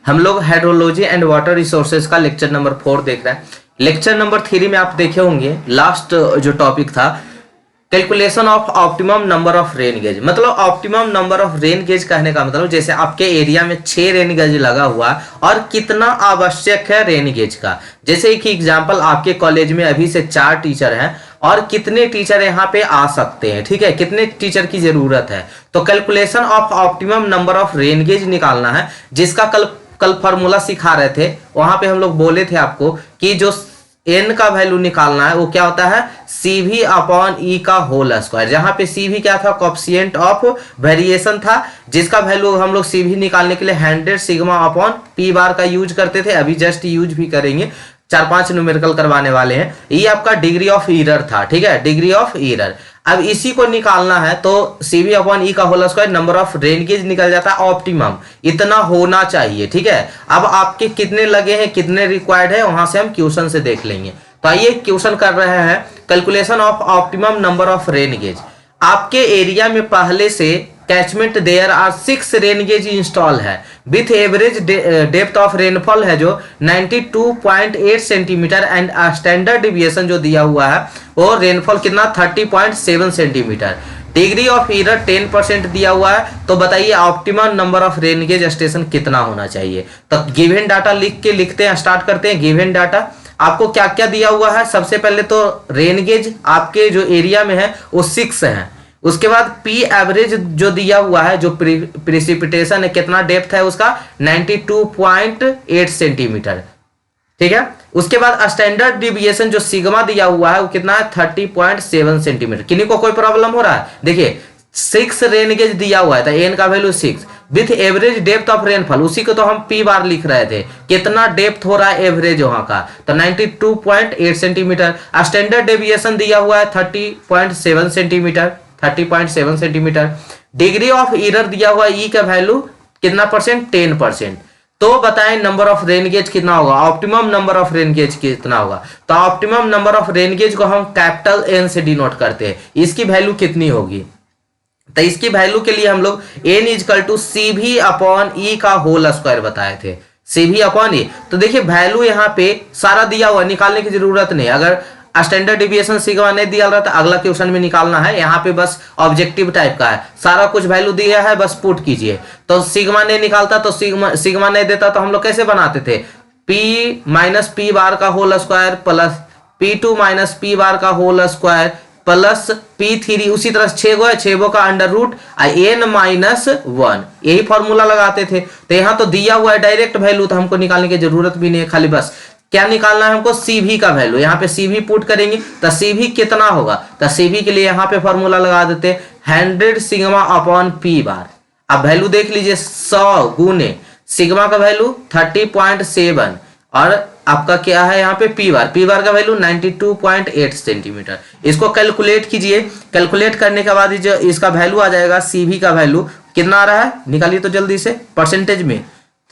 हम लोग hydrology and water resources का लेक्चर नंबर 4 देख रहे हैं। लेक्चर नंबर 3 में आप देखे होंगे लास्ट जो टॉपिक था calculation of optimum number of rain gauge. मतलब optimum number of rain gauge कहने का मतलब जैसे आपके एरिया में 6 रेन गेज लगा हुआ है और कितना आवश्यक है रेन गेज का। जैसे एक एग्जांपल, आपके कॉलेज में अभी से 4 टीचर हैं और कितने टीचर यहाँ पे आ सकते हैं, ठीक है, कितने टीचर की जरूरत है। तो calculation of optimum number of rain gauge निकालना है, जिसका कल फॉर्मूला सिखा रहे थे। वहां पे हम लोग बोले थे आपको कि जो n का वैल्यू निकालना है वो क्या होता है, CV अपॉन E का होल स्क्वायर। जहां पे CV क्या था, कोएफिशिएंट ऑफ वेरिएशन था, जिसका वैल्यू हम लोग CV निकालने के लिए 100 सिग्मा अपॉन P बार का यूज करते थे। अभी जस्ट यूज भी करेंगे, 4-5 न्यूमेरिकल करवाने वाले हैं। ये आपका डिग्री ऑफ एरर था, ठीक है, डिग्री ऑफ एरर। अब इसी को निकालना है तो CV अपॉन E का whole square number of rain gauge निकल जाता है ऑप्टिमम, इतना होना चाहिए, ठीक है। अब आपके कितने लगे हैं, कितने रिक्वायर्ड है, वहां से हम क्वेश्चन से देख लेंगे। तो आइए क्वेश्चन कर रहे हैं, calculation of optimum number of rain gauge. आपके एरिया में पहले से catchment there are 6 rain gauge install है with average depth of rainfall है जो 92.8 सेंटीमीटर एंड स्टैंडर्ड डिविएशन जो दिया हुआ है वो रेनफॉल कितना 30.7 सेंटीमीटर। डिग्री ऑफ एरर 10% दिया हुआ है। तो बताइए optimum number of rain gauge station कितना होना चाहिए। तो गिवन डाटा लिखते हैं, स्टार्ट करते हैं। गिवन डाटा आपको क्या क्या दिया हुआ है। सबसे पहले तो रेन गेज आपके जो एरिया में है वो 6 है। उसके बाद P एवरेज जो दिया हुआ है, जो प्रेसिपिटेशन है, कितना डेप्थ है उसका 92.8 सेंटीमीटर, ठीक है। उसके बाद स्टैंडर्ड डिविएशन जो सिग्मा दिया हुआ है वो कितना है 30.7 सेंटीमीटर। किन्हीं को कोई प्रॉब्लम हो रहा है, देखिए 6 रेन गेज दिया हुआ है तो n का value 6 with average depth of rainfall, उसी को तो हम P बार लिख रहे थे, कितना डेप्थ हो रहा है एवरेज वहां का, तो 92.8 सेंटीमीटर। स्टैंडर्ड डेविएशन दिया हुआ है 30.7 centimetre, 30.7 centimetre. Degree of error दिया हुआ है E का वैल्यू कितना परसेंट, 10%। तो बताएं नंबर ऑफ रेन गेज कितना होगा, optimum number of rain gauge कितना होगा। तो optimum number of rain gauge को हम कैपिटल N से डिनोट करते हैं। इसकी वैल्यू कितनी होगी, तो इसकी वैल्यू के लिए हम लोग N is equal to CV upon E का होल स्क्वायर बताए थे, CV अपॉन E। तो देखिए वैल्यू यहाँ पे सारा दिया हुआ, निकालने की जरूरत नहीं। अगर स्टैंडर्ड डिविएशन सिग्मा नहीं दिया रहा था, अगला क्वेश्चन में निकालना है। यहाँ पे बस ऑब्जेक्टिव टाइप का है, सारा कुछ वैल्यू दिया है, बस पुट कीजिए। तो सिग्मा नहीं निकालता तो सिग्मा नहीं देता तो हम लोग कैसे बनाते थे, P माइनस P बार का whole square plus P2 minus P bar का होल स्क्वायर प्लस P3। उसी तरह 6 का अंडर रूट N माइनस 1, यही फॉर्मूला लगाते थे। तो यहाँ तो दिया हुआ है डायरेक्ट वैल्यू, तो हमको निकालने की जरूरत भी नहीं है, खाली बस क्या निकालना है हमको, CV का वैल्यू। यहाँ पे CV पुट करेंगे तो CV कितना होगा, तो CV के लिए यहाँ पे फॉर्मूला लगा देते 100 सिग्मा अपॉन P बार। अब वैल्यू देख लीजिए, 100 गुने सिग्मा का वैल्यू 30.7 और आपका क्या है यहाँ पे P बार का वैल्यू 92.8 सेंटीमीटर। इसको कैलकुलेट कीजिए। कैलकुलेट करने के बाद जो इसका वैल्यू आ जाएगा, CV का वैल्यू कितना आ रहा है, निकालिए तो जल्दी से, परसेंटेज में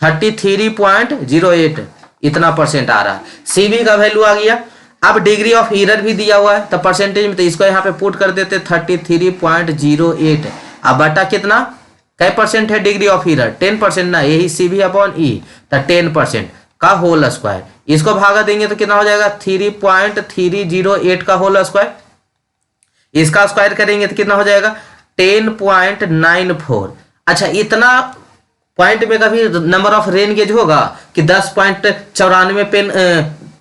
33.08 इतना परसेंट आ रहा है। CV का वैल्यू आ गया। अब डिग्री ऑफ एरर भी दिया हुआ है तो परसेंटेज में, तो इसको यहाँ पे पुट कर देते 33.08। अब बटा कितना, क्या परसेंट है डिग्री ऑफ एरर, 10% ना, यही CV अपॉन E, तो 10% का होल स्क्वायर। इसको भागा देंगे तो कितना हो जाएगा 3.308 का होल स्क्वायर। इसका स्क्वायर करेंगे तो कितना हो जाएगा 10.94। अच्छा, इतना पॉइंट में कभी नंबर ऑफ रेन गेज होगा कि 10.94 पेन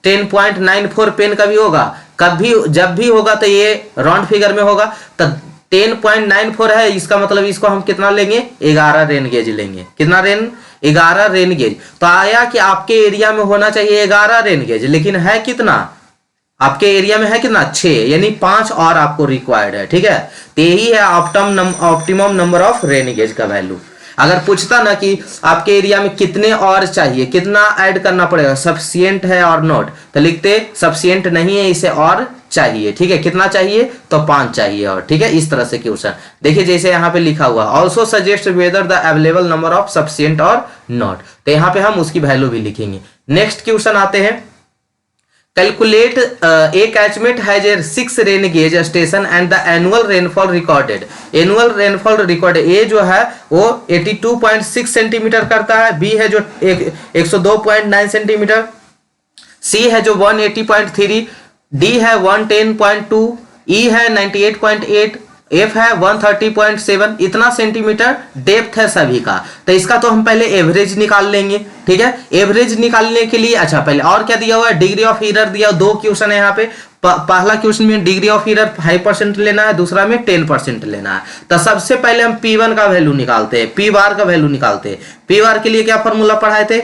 10.94 पेन कभी होगा, कभी जब भी होगा तो ये राउंड फिगर में होगा। तो 10.94 है, इसका मतलब इसको हम कितना लेंगे, 11 रेन गेज लेंगे। कितना 11 रेन गेज। तो आया कि आपके एरिया में होना चाहिए 11 रेन गेज, लेकिन है कितना, आपके एरिया में है कितना 6, यानी 5 और आपको रिक्वायर्ड है, ठीक है। तो यही है optimum number of rain gauge का वैल्यू। अगर पूछता ना कि आपके एरिया में कितने और चाहिए, कितना ऐड करना पड़ेगा, सफिशिएंट है और नॉट, तो लिखते सफिशिएंट नहीं है, इसे और चाहिए, ठीक है। कितना चाहिए, तो 5 चाहिए और, ठीक है। इस तरह से क्वेश्चन देखिए, जैसे यहाँ पे लिखा हुआ also suggest whether the available number of sufficient और नॉट, तो यहाँ पे हम उसकी वैल्यू भी लिखेंगे। नेक्स्ट क्वेश्चन आते हैं, calculate a catchment has a 6 rain gauge station and the annual rainfall recorded. Annual rainfall record a जो है वो 82.6 सेंटीमीटर करता है, बी है जो 102.9 सेंटीमीटर, सी है जो 180.3, डी है 110.2, ई है 98.8, एफ है 130.7। इतना सेंटीमीटर डेप्थ है सभी का। तो इसका तो हम पहले एवरेज निकाल लेंगे, ठीक है। एवरेज निकालने के लिए अच्छा पहले और क्या दिया हुआ है, डिग्री ऑफ एरर दिया। दो क्वेश्चन है यहाँ पे। पहला क्वेश्चन में डिग्री ऑफ एरर 5% लेना है, दूसरा में 10% लेना है। तो सबसे पहले हम P1 का वैल्यू निकालते हैं, P बार का वैल्यू निकालते हैं। P बार के लिए क्या फॉर्मूला पढ़ाए थे,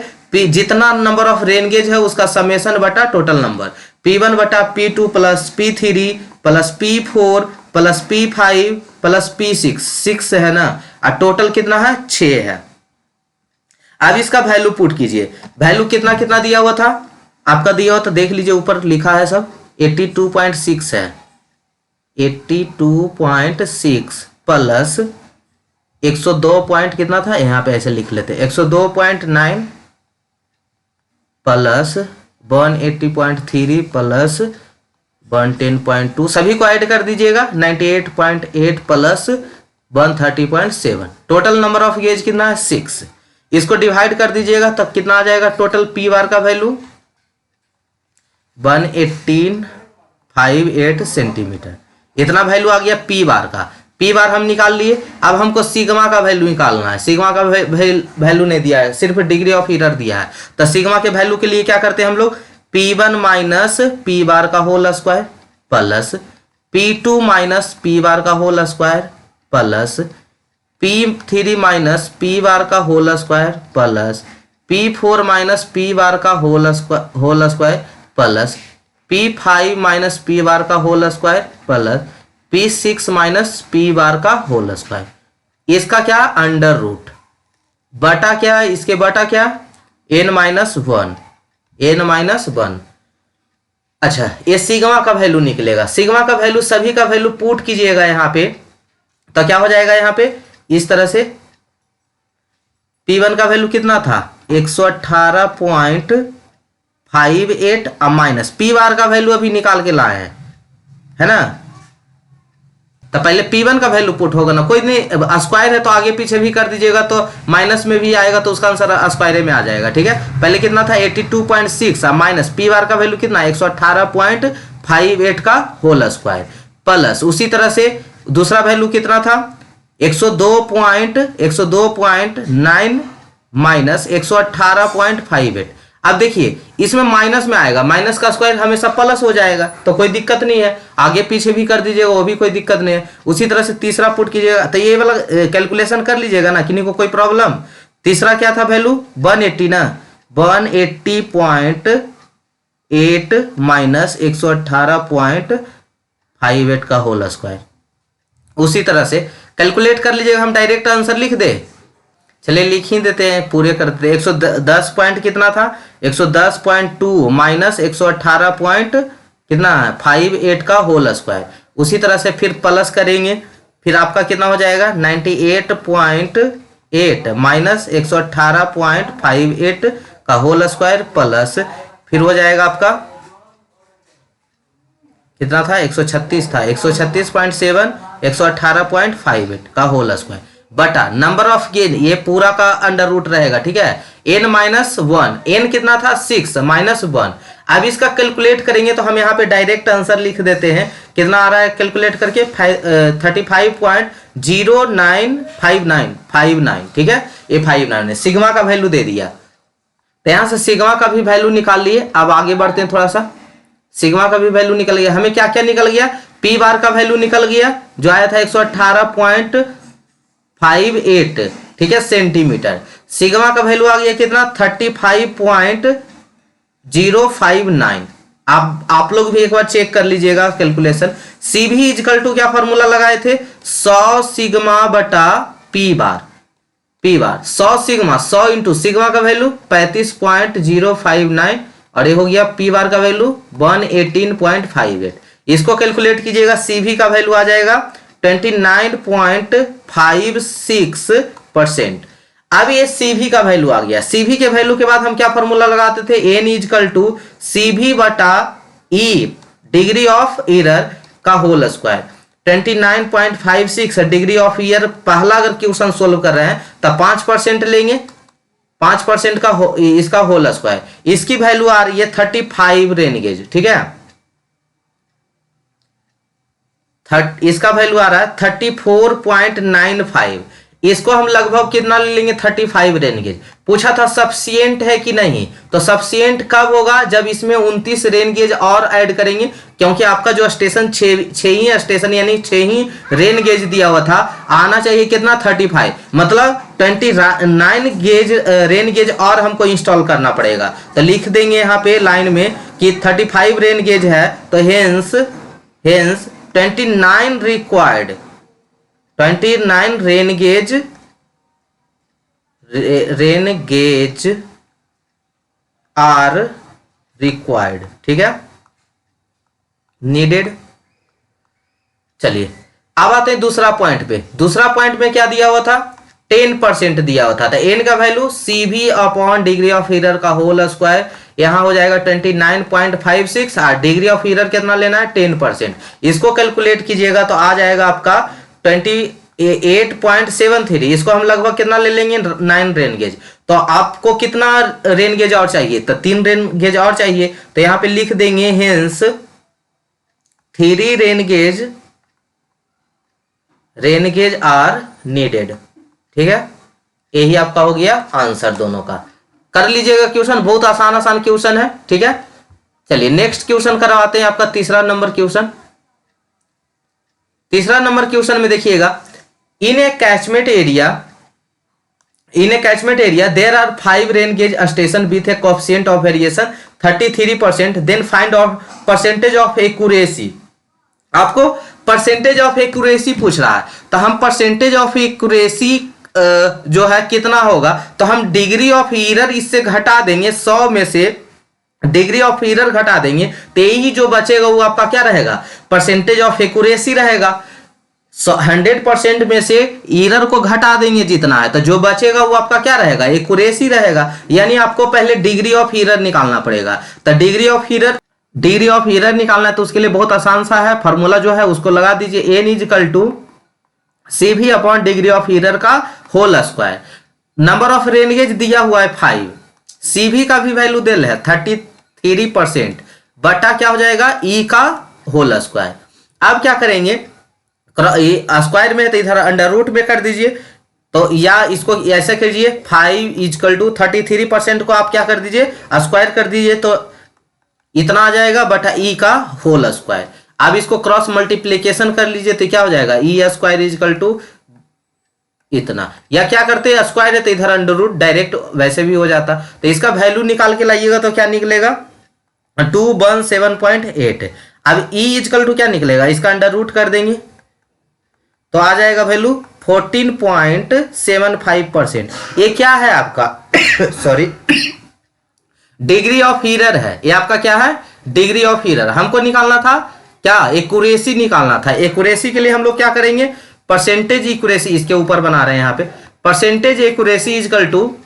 जितना नंबर ऑफ रेन गेज है उसका समेशन बटा टोटल नंबर, P1 बटा P2 plus P3 plus P4 plus P5 plus P6, 6 है ना, और टोटल कितना है 6 है। अब इसका वैल्यू पुट कीजिए। वैल्यू कितना कितना दिया हुआ था आपका, दिया हुआ तो देख लीजिए ऊपर लिखा है सब 82.6 है, 82.6 प्लस 102 पॉइंट कितना था, यहाँ पे ऐसे लिख लेते 102.9 प्लस 180.3 प्लस 110.2, सभी को ऐड कर दीजिएगा, 98.8 plus 130.7। Total number of gauge कितना है 6। इसको डिवाइड कर दीजिएगा तब कितना आ जाएगा टोटल पी बार का वैल्यू 118.58 सेंटीमीटर। इतना वैल्यू आ गया पी बार का। पी बार हम निकाल लिए। अब हमको सिग्मा का वैल्यू निकालना है। सिग्मा का वैल्यू नहीं दिया है, सिर्फ डिग्री ऑफ एरर दिया है। तो सिग्मा के वैल्यू के लिए क्या करते हैं हम लोग, P1 माइनस पी बार का whole square plus P2 minus P bar का whole square plus P3 minus P bar का whole square plus P4 minus P bar का whole square plus P5 minus P bar का whole square plus P6 minus P bar का whole square. इसका क्या under root बटा क्या है, इसके बटा क्या n माइनस 1। अच्छा ये सिग्मा का वैल्यू निकलेगा। सिग्मा का वैल्यू सभी का वैल्यू पुट कीजिएगा यहाँ पे, तो क्या हो जाएगा यहाँ पे इस तरह से। P1 का वैल्यू कितना था 118.58 माइनस पी बार का वैल्यू अभी निकाल के लाए हैं, है ना। तो पहले P1 का वैल्यू पुट होगा ना, कोई नहीं स्क्वायर है तो आगे पीछे भी कर दीजिएगा, तो माइनस में भी आएगा तो उसका आंसर स्क्वायर में आ जाएगा, ठीक है। पहले कितना था 82.6 माइनस पी बार का वैल्यू कितना 118.58 का होल स्क्वायर प्लस उसी तरह से दूसरा वैल्यू कितना था 102.9 माइनस 118.58। अब देखिए इसमें माइनस में आएगा, माइनस का स्क्वायर हमेशा प्लस हो जाएगा, तो कोई दिक्कत नहीं है, आगे पीछे भी कर दीजिएगा वो भी कोई दिक्कत नहीं है। उसी तरह से तीसरा पुट कीजिएगा, तो ये वाला कैलकुलेशन कर लीजिएगा ना, किन्हीं को कोई प्रॉब्लम। तीसरा क्या था वैल्यू 180 ना, 180.8 माइनस 118.58 का होल स्क्वायर। उसी तरह से कैलकुलेट कर लीजिएगा, हम डायरेक्ट आंसर लिख दे, चलिए लिख ही देते हैं, पूरे करते हैं। 110 पॉइंट कितना था 110.2 माइनस 118 पॉइंट कितना 58 का होल स्क्वायर। उसी तरह से फिर प्लस करेंगे, फिर आपका कितना हो जाएगा 98.8 माइनस 118.58 का होल स्क्वायर प्लस फिर हो जाएगा आपका कितना था 136 था 136.7 118.58 का होल स्क्वायर बटा नंबर ऑफ गेज, ये पूरा का अंडर रूट रहेगा, ठीक है। n माइनस 1, n कितना था 6 माइनस 1। अब इसका कैलकुलेट करेंगे तो हम यहाँ पे डायरेक्ट आंसर लिख देते हैं, कितना आ रहा है कैलकुलेट करके 35.0959, ठीक है। ये 59 है, सिग्मा का वैल्यू दे दिया, तो यहाँ से सिग्मा का भी वैल्यू निकाल लिए। अब आगे बढ़ते हैं थोड़ा सा, सिग्मा का भी वैल्यू निकल गया। हमें क्या क्या निकल गया, पी बार का वैल्यू निकल गया जो आया था 118.58, ठीक है, सेंटीमीटर। सिग्मा का वैल्यू आ गया कितना 35.059। आप लोग भी एक बार चेक कर लीजिएगा कैलकुलेशन। सी भी इजकल टू क्या फॉर्मूला लगाए थे 100 सिग्मा बटा पी बार। पी बार 100 सिग्मा 100 इंटू सिग्मा का वैल्यू 35.059 और ये हो गया पी बार का वैल्यू 118.58। इसको कैलकुलेट कीजिएगा, सीवी का वैल्यू आ जाएगा 29.56%। अब ये सीवी का वैल्यू आ गया। सीवी के वैल्यू के बाद हम क्या फॉर्मूला लगाते थे, एन इजकल टू सीवी बटा ई डिग्री ऑफ ईरर का whole square. 29.56 degree of error पहला अगर क्वेश्चन सोल्व कर रहे हैं तो 5% लेंगे, 5% का इसका होल स्क्वायर, इसकी वैल्यू आ रही है 35 रेन गेज, ठीक है। इसका वैल्यू आ रहा है 34.95, इसको हम लगभग कितना ले लेंगे 35 रेन गेज। पूछा था सफिशिएंट है कि नहीं, तो सफिशिएंट कब होगा जब इसमें 29 रेन गेज और ऐड करेंगे, क्योंकि आपका जो स्टेशन 6 ही स्टेशन यानी 6 ही रेन गेज दिया हुआ था, आना चाहिए कितना 35, मतलब 29 गेज रेन गेज और हमको इंस्टॉल करना पड़ेगा। तो लिख देंगे यहाँ पे लाइन में कि 35 रेन गेज है, तो hence 29 required, 29 rain gauge are required, ठीक है, नीडेड। चलिए अब आते हैं दूसरा पॉइंट पे। दूसरा पॉइंट में क्या दिया हुआ था, 10% दिया हुआ था। तो एन का value CV upon degree of error का होल स्क्वायर, यहां हो जाएगा 29.56 और डिग्री ऑफ एरर कितना लेना है 10%। इसको कैलकुलेट कीजिएगा तो आ जाएगा आपका 28.73। इसको हम लगभग कितना ले लेंगे 9 रेन गेज। तो आपको कितना रेन गेज और चाहिए, तो 3 रेन गेज और चाहिए। तो यहां पे लिख देंगे hence 3 rain gauge are needed, ठीक है। यही आपका हो गया आंसर दोनों का। कर लीजिएगा क्वेश्चन, बहुत आसान क्वेश्चन है, ठीक है। चलिए नेक्स्ट क्वेश्चन करवाते हैं आपका तीसरा नंबर क्वेश्चन। तीसरा नंबर क्वेश्चन में देखिएगा, in a catchment area there are 5 rain gauge station with a coefficient of variation 33%, then find of percentage of accuracy. आपको परसेंटेज ऑफ एक्यूरेसी पूछ रहा है, तो हम परसेंटेज ऑफ एक्यूरेसी जो है कितना होगा, तो हम डिग्री ऑफ एरर इससे घटा देंगे, 100 में से डिग्री ऑफ एरर घटा देंगे, तो यही जो बचेगा वो आपका क्या रहेगा, परसेंटेज ऑफ एक्यूरेसी रहेगा। 100% में से एरर को घटा देंगे जितना है, तो जो बचेगा वो आपका क्या रहेगा, एक्यूरेसी रहेगा। यानी आपको पहले डिग्री ऑफ एरर निकालना पड़ेगा। तो डिग्री ऑफ एरर निकालना है तो उसके लिए बहुत आसान सा है, फॉर्मूला जो है उसको लगा दीजिए, n is equal to CV upon degree of error का whole square. Number of rain gauge दिया हुआ है 5, CV का भी वैल्यू दे है 33%, बटा क्या हो जाएगा E का होल स्क्वायर। अब क्या करेंगे, स्क्वायर में है तो इधर अंडर रूट में कर दीजिए, तो या इसको ऐसे कीजिए 5 इजिकल टू 33% को आप क्या कर दीजिए स्क्वायर कर दीजिए, तो इतना आ जाएगा बटा E का होल स्क्वायर। अब इसको क्रॉस मल्टीप्लीकेशन कर लीजिए तो क्या हो जाएगा, E स्क्वायर इजिकल टू इतना, या क्या करते हैं स्क्वायर है तो इधर अंडर रूट डायरेक्ट वैसे भी हो जाता। तो इसका वैल्यू निकाल के लाइएगा तो क्या निकलेगा 217.8। अब E इजिकल टू क्या निकलेगा, इसका अंडर रूट कर देंगे तो आ जाएगा वैल्यू 14.75%। ये क्या है आपका सॉरी डिग्री ऑफ एरर है, ये आपका क्या है डिग्री ऑफ एरर। हमको निकालना था क्या, एक्यूरेसी निकालना था। एक्यूरेसी के लिए हम लोग क्या करेंगे, परसेंटेज एक्यूरेसी इसके ऊपर बना रहे हैं यहाँ पे, percentage accuracy is equal to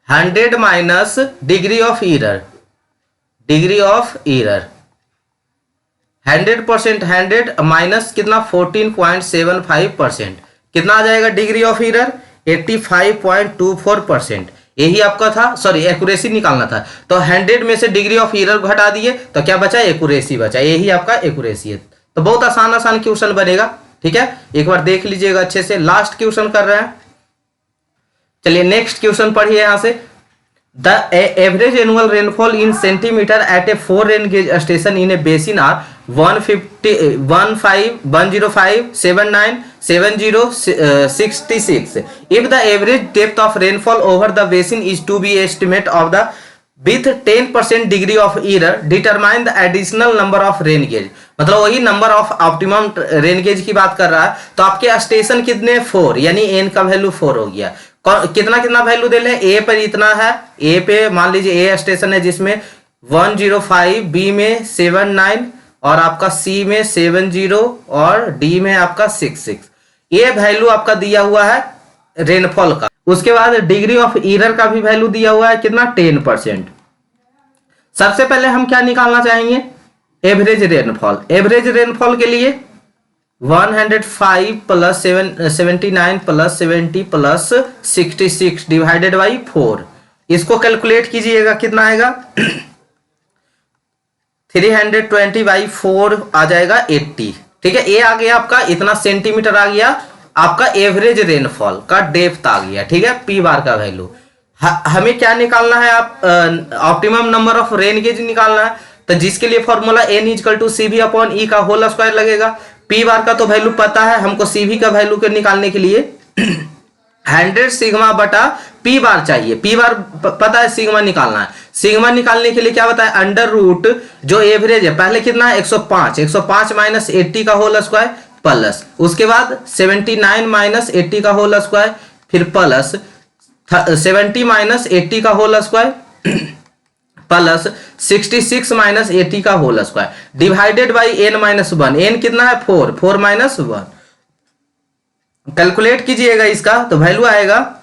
100 minus degree of error, 100% 100 minus कितना 14.75%, कितना आ जाएगा डिग्री ऑफ एरर 85.24%। यही आपका था, सॉरी एक्यूरेसी निकालना था, तो 100 में से डिग्री ऑफ एरर घटा दिए तो क्या बचा, एक्यूरेसी बचा। यही आपका एक्यूरेसी है। तो बहुत आसान क्वेश्चन बनेगा, ठीक है, एक बार देख लीजिएगा अच्छे से। लास्ट क्वेश्चन कर रहे हैं, चलिए नेक्स्ट क्वेश्चन पढ़िए यहां से। The average annual rainfall in centimetre at a 4 rain gauge station in a basin are 150, 159, 70, 66. If the average depth of rainfall over the basin is to be estimate of the with 10% degree of error, determine the additional number of rain gauge। मतलब वही number of optimum rain gauge की बात कर रहा है। तो आपके station कितने 4, यानी n का वैल्यू 4 हो गया। कितना वैल्यू दे ले, ए पर इतना है, ए पे मान लीजिए ए स्टेशन है जिसमें 105, बी में 79 और आपका सी में 70 और डी में आपका 66। ये वैल्यू आपका दिया हुआ है रेनफॉल का। उसके बाद डिग्री ऑफ एरर का भी वैल्यू दिया हुआ है कितना 10%। सबसे पहले हम क्या निकालना चाहेंगे, एवरेज रेनफॉल। एवरेज रेनफॉल के लिए 105 plus 79 plus 70 plus 66 divided by 4, इसको कैलकुलेट कीजिएगा कितना आएगा 320 बाई 4 आ जाएगा 80। ठीक है, ये आ गया आपका, इतना सेंटीमीटर आ गया आपका एवरेज रेनफॉल का डेप्थ आ गया। ठीक है, पी बार का वैल्यू। हमें क्या निकालना है, आप optimum number of rain gauge निकालना है, तो जिसके लिए formula n equal to CV upon E का होल स्क्वायर लगेगा। पी बार का तो वैल्यू पता है हमको, CV का वैल्यू के निकालने के लिए 100 सिग्मा बटा पी बार चाहिए। पी बार पता है, सिग्मा निकालना है। सिग्मा निकालने के लिए क्या बताया, अंडर रूट जो एवरेज है, पहले कितना है 105, 105 माइनस 80 का होल स्क्वायर प्लस, उसके बाद 79 माइनस 80 का होल स्क्वायर, फिर प्लस 70 माइनस 80 का होल स्क्वायर प्लस 66 माइनस 80 का whole square divided by n minus 1। n कितना है 4, 4 माइनस 1। कैलकुलेट कीजिएगा इसका, तो वैल्यू आएगा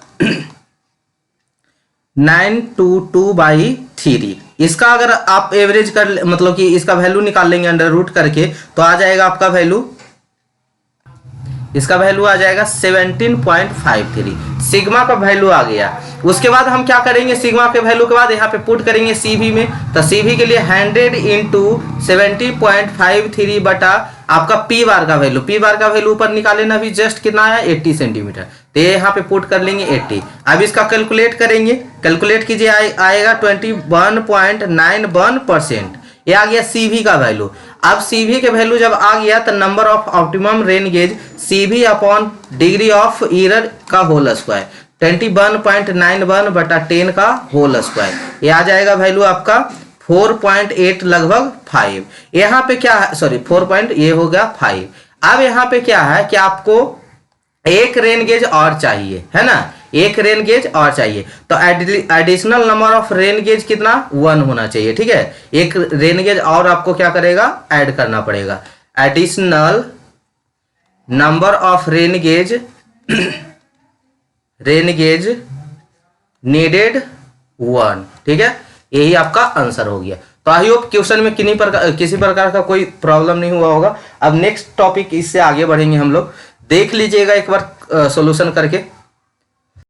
922 बाई 3। इसका अगर आप एवरेज कर मतलब कि इसका वैल्यू निकाल लेंगे अंडर रूट करके, तो आ जाएगा आपका वैल्यू, इसका वैल्यू आ जाएगा 17.53। सिग्मा का वैल्यू आ गया। उसके बाद हम क्या करेंगे, सिग्मा के वैल्यू के बाद यहाँ पे पुट करेंगे CV में, तो CV के लिए 100 इंटू 70.53 बटा आपका पी बार का वैल्यू। पी बार का वैल्यू ऊपर निकाले ना, अभी जस्ट कितना है 80 सेंटीमीटर, तो ये यहाँ पे पुट कर लेंगे 80। अब इसका कैलकुलेट करेंगे, कैलकुलेट कीजिए, आएगा 21.91%। ये आ गया CV का वैल्यू। अब CV के वैल्यू जब आ गया, तो number of optimum rain gauge CV upon degree of error का होल स्क्वायर 21.91 बटा 10 का होल स्क्वायर, ये आ जाएगा वैल्यू आपका 4.8 लगभग 5। यहाँ पे क्या है, सॉरी 4. ये हो गया 5। अब यहाँ पे क्या है कि आपको एक रेन गेज और चाहिए, है ना, एक रेन गेज और चाहिए, तो additional number of rain gauge कितना 1 होना चाहिए। ठीक है, एक रेन गेज और आपको क्या करेगा, ऐड करना पड़ेगा। Additional number of rain gauge needed 1। ठीक है, यही आपका आंसर हो गया। तो आई होप क्वेश्चन में किसी प्रकार का कोई प्रॉब्लम नहीं हुआ होगा। अब नेक्स्ट टॉपिक, इससे आगे बढ़ेंगे हम लोग, देख लीजिएगा एक बार सॉल्यूशन करके।